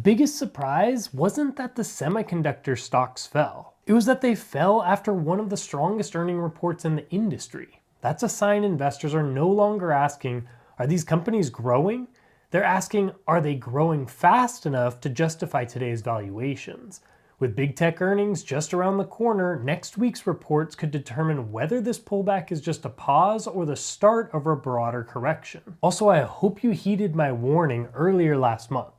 biggest surprise wasn't that the semiconductor stocks fell. It was that they fell after one of the strongest earning reports in the industry. That's a sign investors are no longer asking, are these companies growing? They're asking, are they growing fast enough to justify today's valuations? With big tech earnings just around the corner, next week's reports could determine whether this pullback is just a pause or the start of a broader correction. Also, I hope you heeded my warning earlier last month.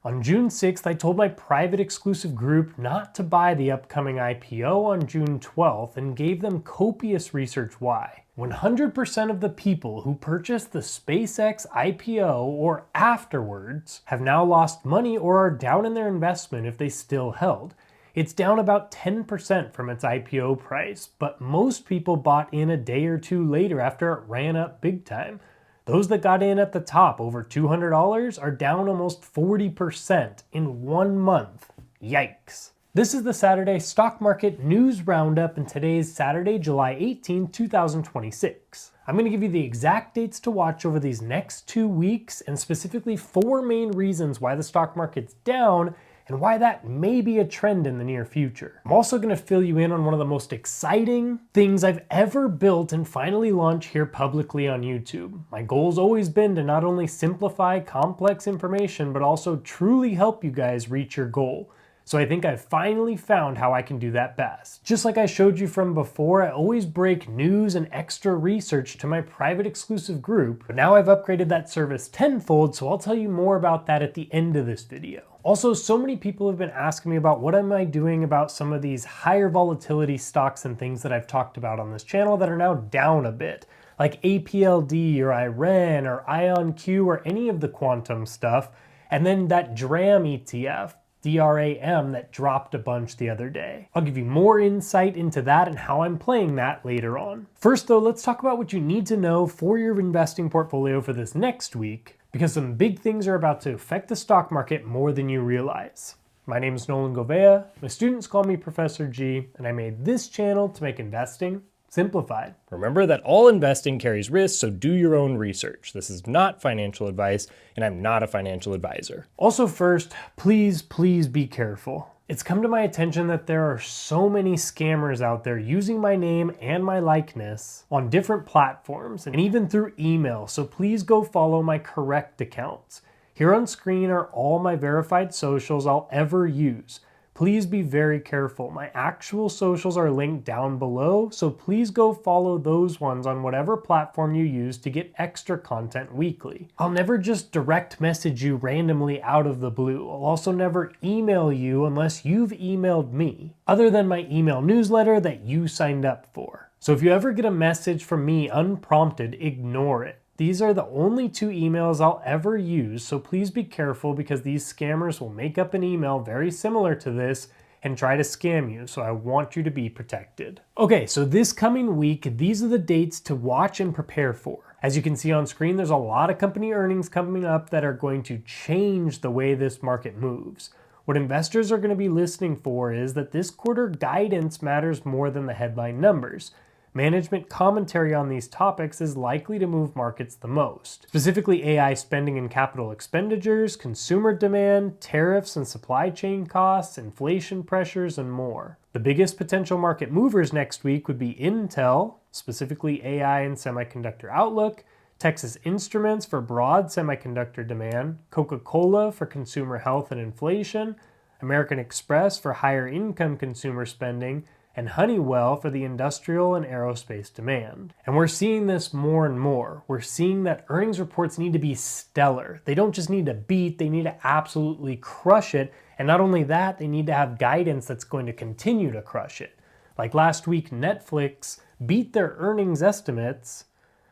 On June 6th, I told my private exclusive group not to buy the upcoming IPO on June 12th and gave them copious research why. 100% of the people who purchased the SpaceX IPO or afterwards have now lost money or are down in their investment if they still held. It's down about 10% from its IPO price, but most people bought in a day or two later after it ran up big time. Those that got in at the top, over $200, are down almost 40% in 1 month. Yikes. This is the Saturday Stock Market News Roundup, and today's Saturday, July 18, 2026. I'm going to give you the exact dates to watch over these next 2 weeks, and specifically 4 main reasons why the stock market's down and why that may be a trend in the near future. I'm also going to fill you in on one of the most exciting things I've ever built and finally launch here publicly on YouTube. My goal's always been to not only simplify complex information, but also truly help you guys reach your goal. So I think I've finally found how I can do that best. Just like I showed you from before, I always break news and extra research to my private exclusive group, but now I've upgraded that service tenfold, so I'll tell you more about that at the end of this video. Also, so many people have been asking me about what am I doing about some of these higher volatility stocks and things that I've talked about on this channel that are now down a bit, like APLD or IREN or IonQ or any of the quantum stuff, and then that DRAM ETF, DRAM, that dropped a bunch the other day. I'll give you more insight into that and how I'm playing that later on. First though, let's talk about what you need to know for your investing portfolio for this next week, because some big things are about to affect the stock market more than you realize. My name is Nolan Govea, my students call me Professor G, and I made this channel to make investing simplified. Remember that all investing carries risks, so do your own research. This is not financial advice, and I'm not a financial advisor. Also first, please be careful. It's come to my attention that there are so many scammers out there using my name and my likeness on different platforms and even through email, so please go follow my correct accounts. Here on screen are all my verified socials I'll ever use. Please be very careful. My actual socials are linked down below, so please go follow those ones on whatever platform you use to get extra content weekly. I'll never just direct message you randomly out of the blue. I'll also never email you unless you've emailed me, other than my email newsletter that you signed up for. So if you ever get a message from me unprompted, ignore it. These are the only 2 emails I'll ever use, so please be careful because these scammers will make up an email very similar to this and try to scam you, so I want you to be protected. Okay, so this coming week, these are the dates to watch and prepare for. As you can see on screen, there's a lot of company earnings coming up that are going to change the way this market moves. What investors are going to be listening for is that this quarter guidance matters more than the headline numbers. Management commentary on these topics is likely to move markets the most. Specifically AI spending and capital expenditures, consumer demand, tariffs and supply chain costs, inflation pressures, and more. The biggest potential market movers next week would be Intel, specifically AI and semiconductor outlook, Texas Instruments for broad semiconductor demand, Coca-Cola for consumer health and inflation, American Express for higher income consumer spending, and Honeywell for the industrial and aerospace demand. And we're seeing this more and more. We're seeing that earnings reports need to be stellar. They don't just need to beat, they need to absolutely crush it. And not only that, they need to have guidance that's going to continue to crush it. Like last week, Netflix beat their earnings estimates,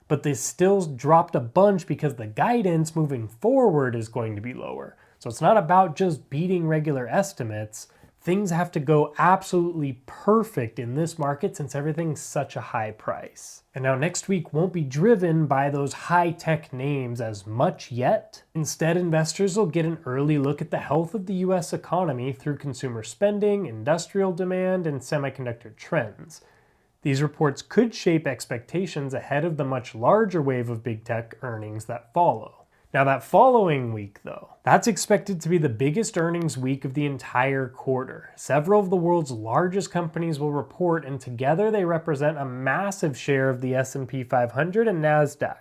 but they still dropped a bunch because the guidance moving forward is going to be lower. So it's not about just beating regular estimates. Things have to go absolutely perfect in this market since everything's such a high price. And now next week won't be driven by those high-tech names as much yet. Instead, investors will get an early look at the health of the US economy through consumer spending, industrial demand, and semiconductor trends. These reports could shape expectations ahead of the much larger wave of big tech earnings that follow. Now that following week though, that's expected to be the biggest earnings week of the entire quarter. Several of the world's largest companies will report, and together they represent a massive share of the S&P 500 and NASDAQ.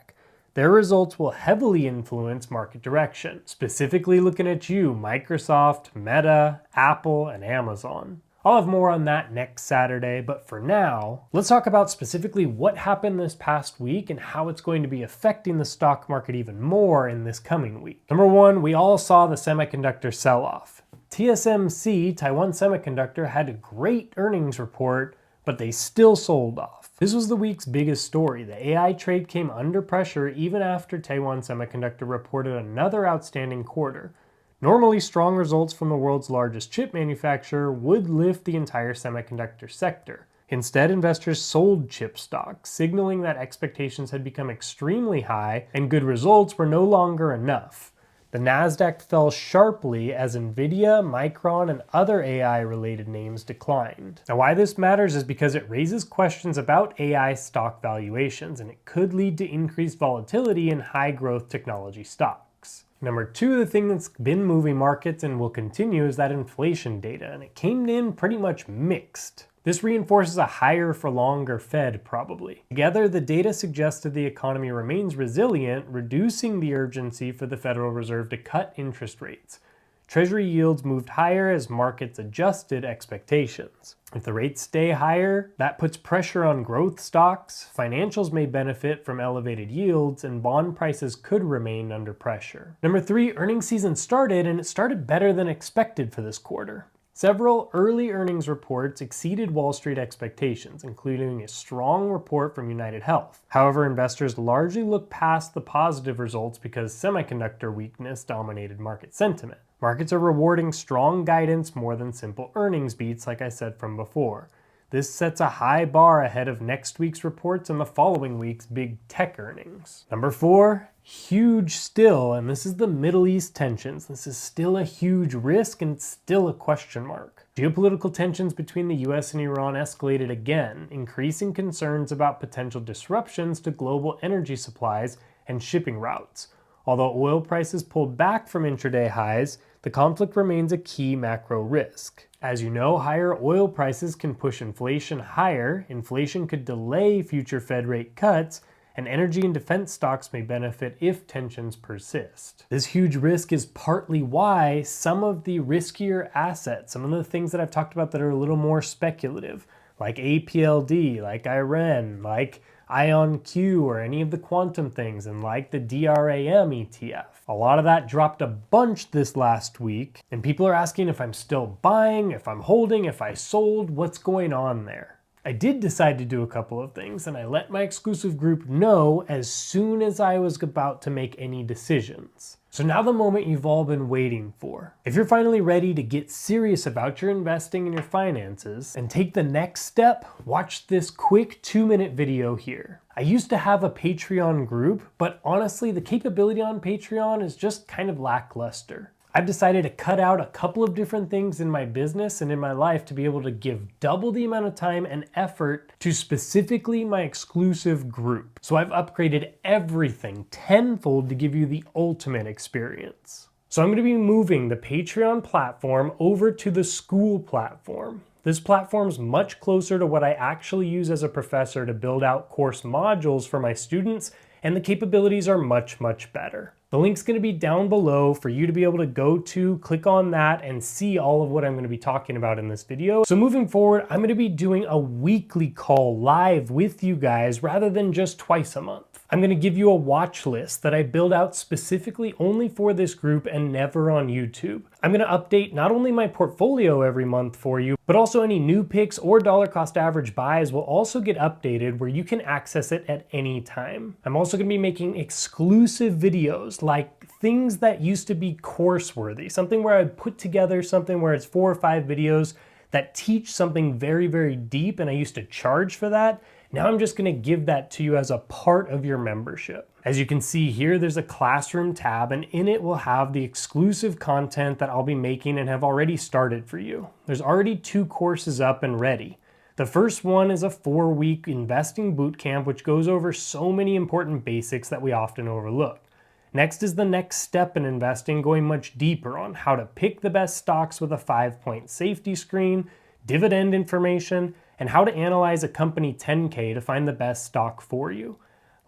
Their results will heavily influence market direction, specifically looking at you, Microsoft, Meta, Apple, and Amazon. I'll have more on that next Saturday, but for now, let's talk about specifically what happened this past week and how it's going to be affecting the stock market even more in this coming week. Number one, we all saw the semiconductor sell-off. TSMC, Taiwan Semiconductor, had a great earnings report, but they still sold off. This was the week's biggest story. The AI trade came under pressure even after Taiwan Semiconductor reported another outstanding quarter. Normally, strong results from the world's largest chip manufacturer would lift the entire semiconductor sector. Instead, investors sold chip stocks, signaling that expectations had become extremely high and good results were no longer enough. The Nasdaq fell sharply as Nvidia, Micron, and other AI-related names declined. Now, why this matters is because it raises questions about AI stock valuations, and it could lead to increased volatility in high-growth technology stocks. Number two, the thing that's been moving markets and will continue is that inflation data, and it came in pretty much mixed. This reinforces a higher for longer Fed probably. Together, the data suggested the economy remains resilient, reducing the urgency for the Federal Reserve to cut interest rates. Treasury yields moved higher as markets adjusted expectations. If the rates stay higher, that puts pressure on growth stocks, financials may benefit from elevated yields, and bond prices could remain under pressure. Number three, earnings season started, and it started better than expected for this quarter. Several early earnings reports exceeded Wall Street expectations, including a strong report from United Health. However, investors largely looked past the positive results because semiconductor weakness dominated market sentiment. Markets are rewarding strong guidance more than simple earnings beats, like I said from before. This sets a high bar ahead of next week's reports and the following week's big tech earnings. Number four, huge still, and this is the Middle East tensions. This is still a huge risk and still a question mark. Geopolitical tensions between the US and Iran escalated again, increasing concerns about potential disruptions to global energy supplies and shipping routes. Although oil prices pulled back from intraday highs, the conflict remains a key macro risk. As you know, higher oil prices can push inflation higher, inflation could delay future Fed rate cuts, and energy and defense stocks may benefit if tensions persist. This huge risk is partly why some of the riskier assets, some of the things that I've talked about that are a little more speculative, like APLD, like IREN, like IonQ, or any of the quantum things, and like the DRAM ETF. A lot of that dropped a bunch this last week, and people are asking if I'm still buying, if I'm holding, if I sold, what's going on there. I did decide to do a couple of things, and I let my exclusive group know as soon as I was about to make any decisions. So now the moment you've all been waiting for. If you're finally ready to get serious about your investing and your finances and take the next step, watch this quick 2-minute video here. I used to have a Patreon group, but honestly, the capability on Patreon is just kind of lackluster. I've decided to cut out a couple of different things in my business and in my life to be able to give double the amount of time and effort to specifically my exclusive group. So I've upgraded everything tenfold to give you the ultimate experience. So I'm going to be moving the Patreon platform over to the school platform. This platform is much closer to what I actually use as a professor to build out course modules for my students, and the capabilities are much, much better. The link's going to be down below for you to be able to go to, click on that, and see all of what I'm going to be talking about in this video. So moving forward, I'm going to be doing a weekly call live with you guys rather than just twice a month. I'm going to give you a watch list that I build out specifically only for this group and never on YouTube. I'm going to update not only my portfolio every month for you, but also any new picks or dollar cost average buys will also get updated where you can access it at any time. I'm also going to be making exclusive videos like things that used to be course worthy, something where I put together something where it's 4 or 5 videos that teach something very, very deep, and I used to charge for that. Now I'm just going to give that to you as a part of your membership. As you can see here, there's a classroom tab, and in it we'll have the exclusive content that I'll be making and have already started for you. There's already 2 courses up and ready. The first one is a 4-week investing bootcamp, which goes over so many important basics that we often overlook. Next is the next step in investing, going much deeper on how to pick the best stocks with a 5-point safety screen, dividend information, and how to analyze a company 10K to find the best stock for you.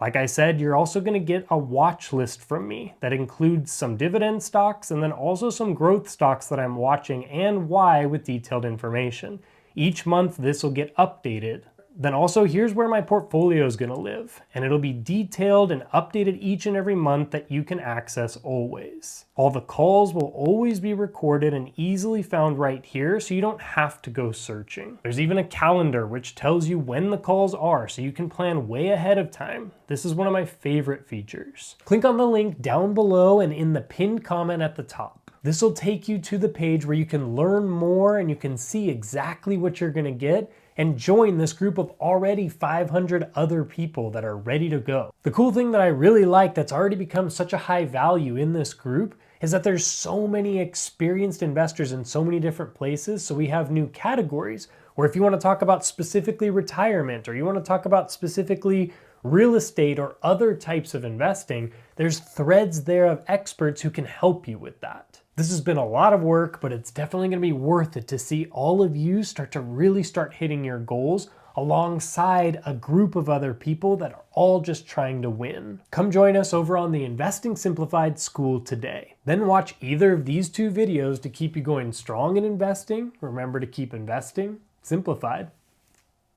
Like I said, you're also going to get a watch list from me that includes some dividend stocks and then also some growth stocks that I'm watching and why with detailed information. Each month this will get updated. Then also here's where my portfolio is going to live, and it'll be detailed and updated each and every month that you can access always. All the calls will always be recorded and easily found right here, so you don't have to go searching. There's even a calendar which tells you when the calls are, so you can plan way ahead of time. This is one of my favorite features. Click on the link down below and in the pinned comment at the top. This will take you to the page where you can learn more and you can see exactly what you're going to get and join this group of already 500 other people that are ready to go. The cool thing that I really like that's already become such a high value in this group is that there's so many experienced investors in so many different places, so we have new categories where if you want to talk about specifically retirement or you want to talk about specifically real estate or other types of investing, there's threads there of experts who can help you with that. This has been a lot of work, but it's definitely going to be worth it to see all of you start hitting your goals alongside a group of other people that are all just trying to win. Come join us over on the Investing Simplified School today. Then watch either of these two videos to keep you going strong in investing. Remember to keep investing simplified.